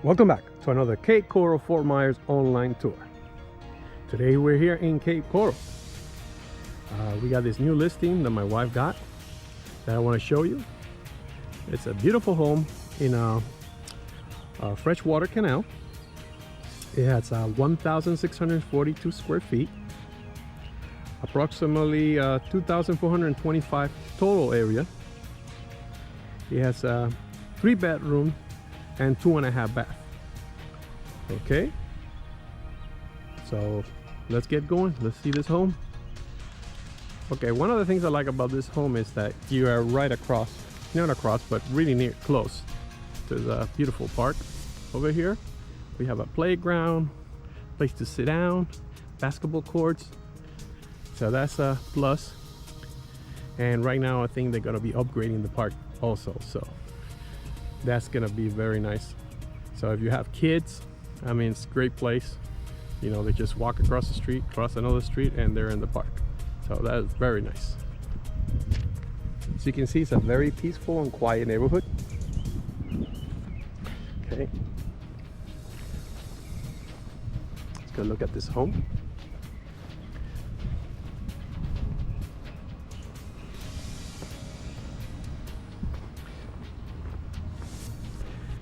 Welcome back to another Cape Coral Fort Myers online tour. Today we're here in Cape Coral. We got this new listing that my wife got that I want to show you. It's a beautiful home in a freshwater canal. It has 1,642 square feet, approximately 2,425 total area. It has a 3-bedroom and 2.5 bath. Okay, so let's get going. Let's see this home. Okay, one of the things I like about this home is that you are right across, not across, but really near, close to the beautiful park. Over here we have a playground, place to sit down, basketball courts, so that's a plus. And right now I think they're gonna be upgrading the park also, so that's gonna be very nice. So if you have kids, I mean, it's a great place. You know, they just walk across the street, cross another street, and they're in the park. So that is very nice. So you can see it's a very peaceful and quiet neighborhood. Okay, let's go look at this home.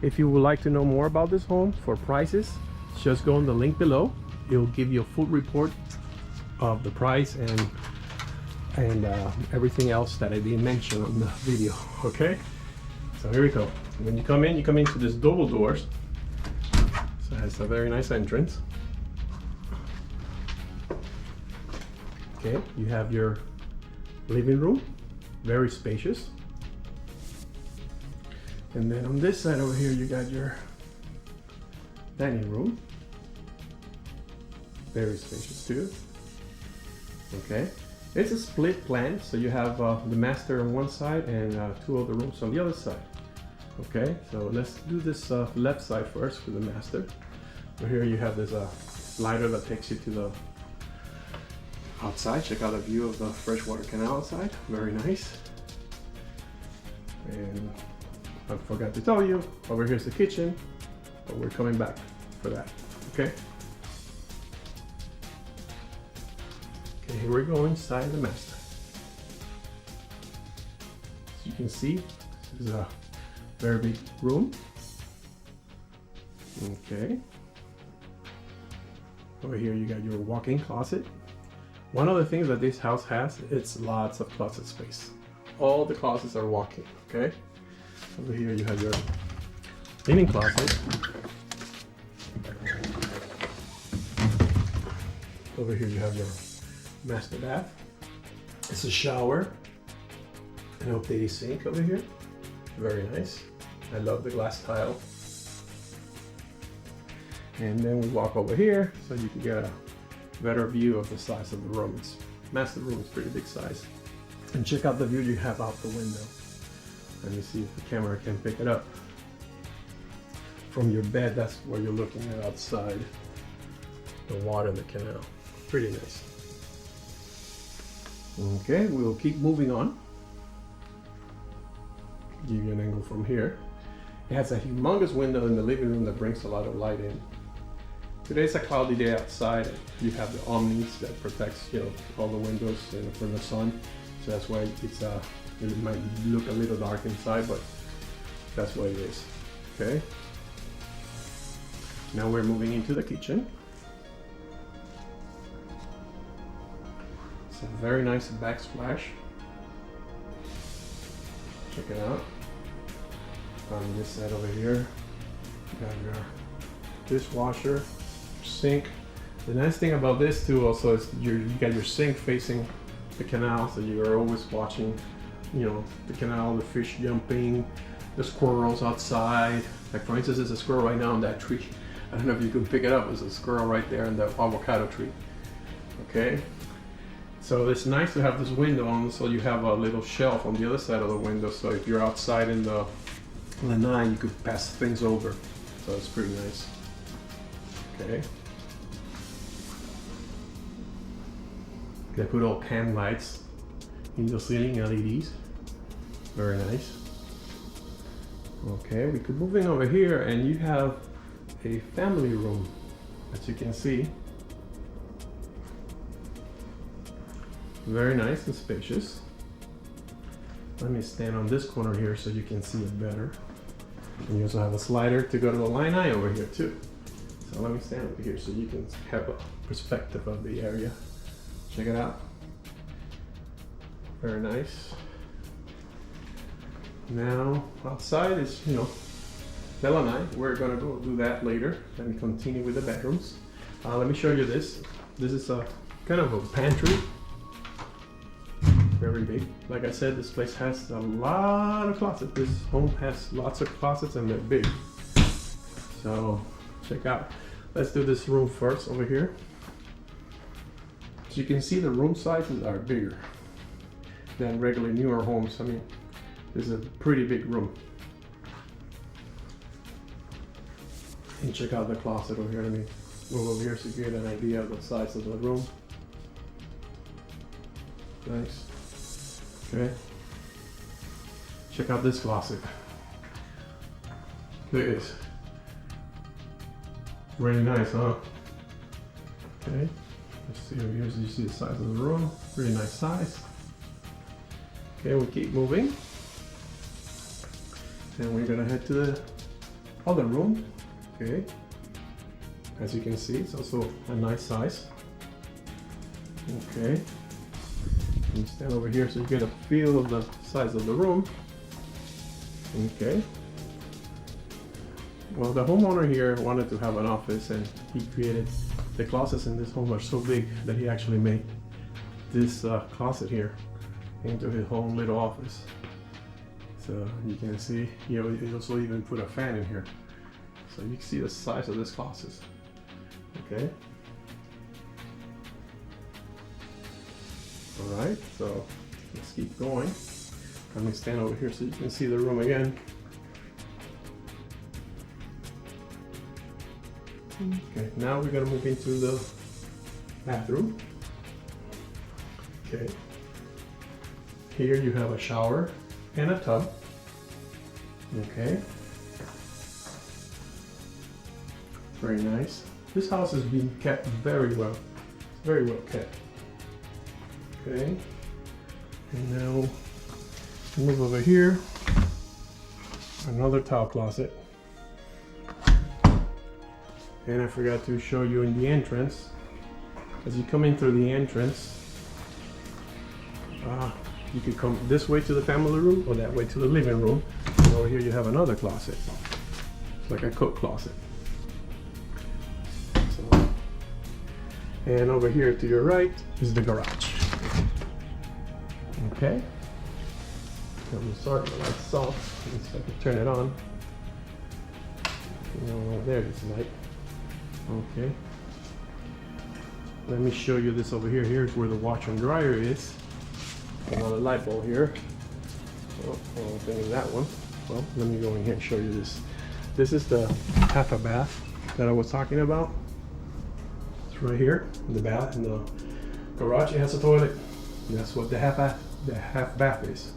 If you would like to know more about this home for prices, just go on the link below. It will give you a full report of the price and everything else that I didn't mention on the video. Okay, so here we go. When you come into this double doors. So it has a very nice entrance. Okay, you have your living room, very spacious. And then on this side over here, you got your dining room. Very spacious too. Okay, it's a split plan, so you have the master on one side and 2 other rooms on the other side. Okay, so let's do this left side first for the master. So here you have this slider that takes you to the outside. Check out the view of the freshwater canal outside. Very nice. And I forgot to tell you, over here's the kitchen, but we're coming back for that. Okay. Okay, here we go inside the master. As you can see, this is a very big room. Okay. Over here you got your walk-in closet. One of the things that this house has, it's lots of closet space. All the closets are walk-in. Okay. Over here you have your linen closet. Over here you have your master bath. It's a shower. An updated sink over here. Very nice. I love the glass tile. And then we walk over here so you can get a better view of the size of the room. Master room is pretty big size. And check out the view you have out the window. Let me see if the camera can pick it up. From your bed, that's where you're looking at outside. The water in the canal. Pretty nice. Okay, we'll keep moving on. Give you an angle from here. It has a humongous window in the living room that brings a lot of light in. Today's a cloudy day outside. You have the omnis that protects, you know, all the windows from the sun. So that's why it might look a little dark inside, but that's what it is. Okay. Now we're moving into the kitchen. It's a very nice backsplash. Check it out. On this side over here, you have your dishwasher, sink. The nice thing about this too also is you got your sink facing the canal, so you are always watching, you know, the canal, the fish jumping, the squirrels outside. Like for instance, there's a squirrel right now on that tree. I don't know if you can pick it up. There's a squirrel right there in the avocado tree. Okay, so it's nice to have this window on, so you have a little shelf on the other side of the window, so if you're outside in the lanai, you could pass things over. So it's pretty nice. Okay. They put all can lights in the ceiling, LEDs. Very nice. Okay, we could move in over here and you have a family room, as you can see. Very nice and spacious. Let me stand on this corner here so you can see it better. And you also have a slider to go to the lanai over here too. So let me stand over here so you can have a perspective of the area. Check it out. Very nice. Now outside is, you know, the lanai. We're gonna go do that later and continue with the bedrooms. Let me show you this. This is a kind of a pantry. Very big. Like I said, this place has a lot of closets. This home has lots of closets and they're big. So check out. Let's do this room first over here. So you can see the room sizes are bigger than regular newer homes. I mean, this is a pretty big room. And check out the closet over here. Let me move over here so you get an idea of the size of the room. Nice. Okay. Check out this closet. Look at this. Really nice, huh? Okay. Let's see over here so you see the size of the room. Really nice size. Okay, we keep moving. And we're gonna head to the other room. Okay. As you can see, it's also a nice size. Okay. You stand over here so you get a feel of the size of the room. Okay. Well, the homeowner here wanted to have an office and he created, the closets in this home are so big that he actually made this closet here into his own little office. So you can see, he also even put a fan in here. So you can see the size of this closet. Okay. Alright, so let's keep going. Let me stand over here so you can see the room again. Okay, now we're gonna move into the bathroom. Okay. Here you have a shower and a tub. Okay. Very nice. This house is being kept very well. It's very well kept. Okay, and now move over here, another towel closet. And I forgot to show you in the entrance, as you come in through the entrance, you could come this way to the family room or that way to the living room. And over here you have another closet. It's like a coat closet. So, and over here to your right is the garage. Okay, I'm gonna start the lights off. Let's see if I can turn it on. Oh, there it is, light. Okay. Let me show you this over here. Here's where the washer and dryer is. Another light bulb here. Oh, I don't think it's that one. Well, let me go in here and show you this. This is the half a bath that I was talking about. It's right here in the bath. In the garage, it has a toilet. And that's what the half bath is.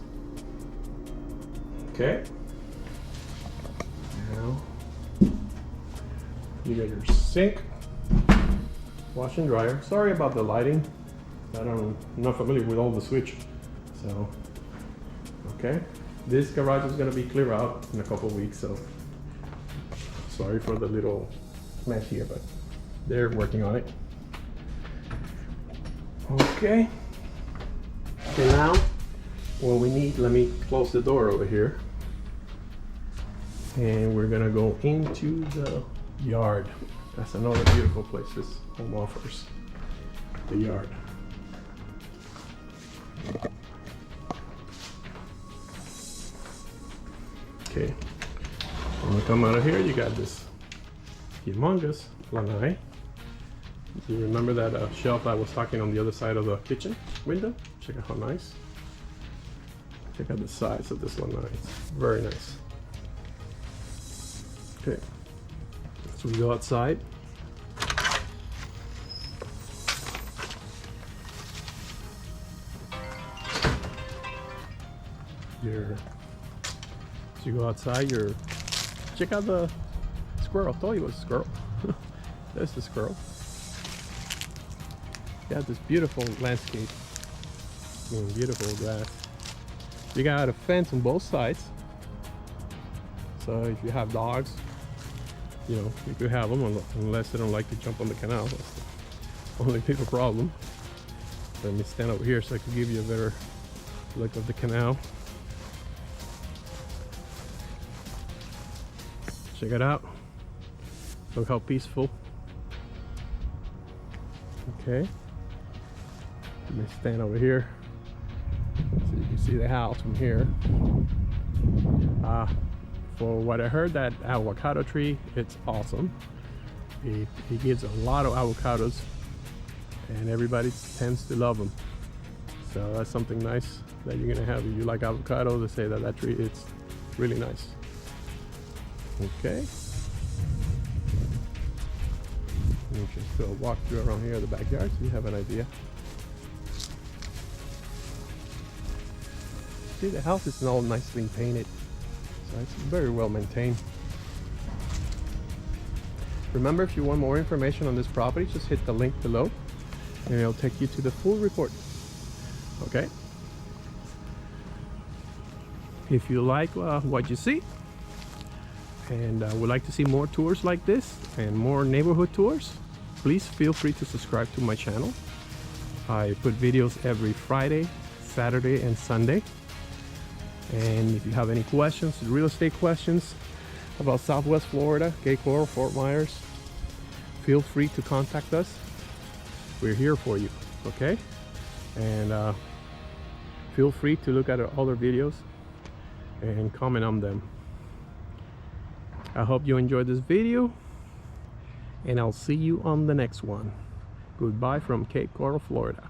Okay. Now you got your sink, wash and dryer. Sorry about the lighting. I'm not familiar with all the switch. So, okay. This garage is gonna be clear out in a couple of weeks, so sorry for the little mess here, but they're working on it. Okay. Okay, now what we need, let me close the door over here. And we're gonna go into the yard. That's another beautiful place this home offers. The yard. Okay, when we come out of here, you got this humongous lanai. Do you remember that shelf I was talking on the other side of the kitchen window? Check out how nice. Check out the size of this lanai. It's very nice. Okay, so we go outside. So you go outside, check out the squirrel. I told you it was a squirrel. There's the squirrel. You have this beautiful landscape. Beautiful grass. You got a fence on both sides. So if you have dogs, you know, you could have them unless they don't like to jump on the canal. That's the only bigger problem. Let me stand over here so I can give you a better look of the canal. Check it out. Look how peaceful. Okay. Let me stand over here so you can see the house from here. For what I heard, that avocado tree, it's awesome. It gives a lot of avocados and everybody tends to love them. So that's something nice that you're gonna have if you like avocados. They say that that tree, it's really nice. Okay. Let me just do a walk through around here in the backyard so you have an idea. See, the house is all nicely painted, so it's very well maintained. Remember, if you want more information on this property, just hit the link below and it'll take you to the full report. Okay? If you like what you see and would like to see more tours like this and more neighborhood tours, please feel free to subscribe to my channel. I put videos every Friday, Saturday, and Sunday. And if you have any questions, real estate questions about Southwest Florida, Cape Coral, Fort Myers, feel free to contact us. We're here for you, okay? And feel free to look at our other videos and comment on them. I hope you enjoyed this video, and I'll see you on the next one. Goodbye from Cape Coral, Florida.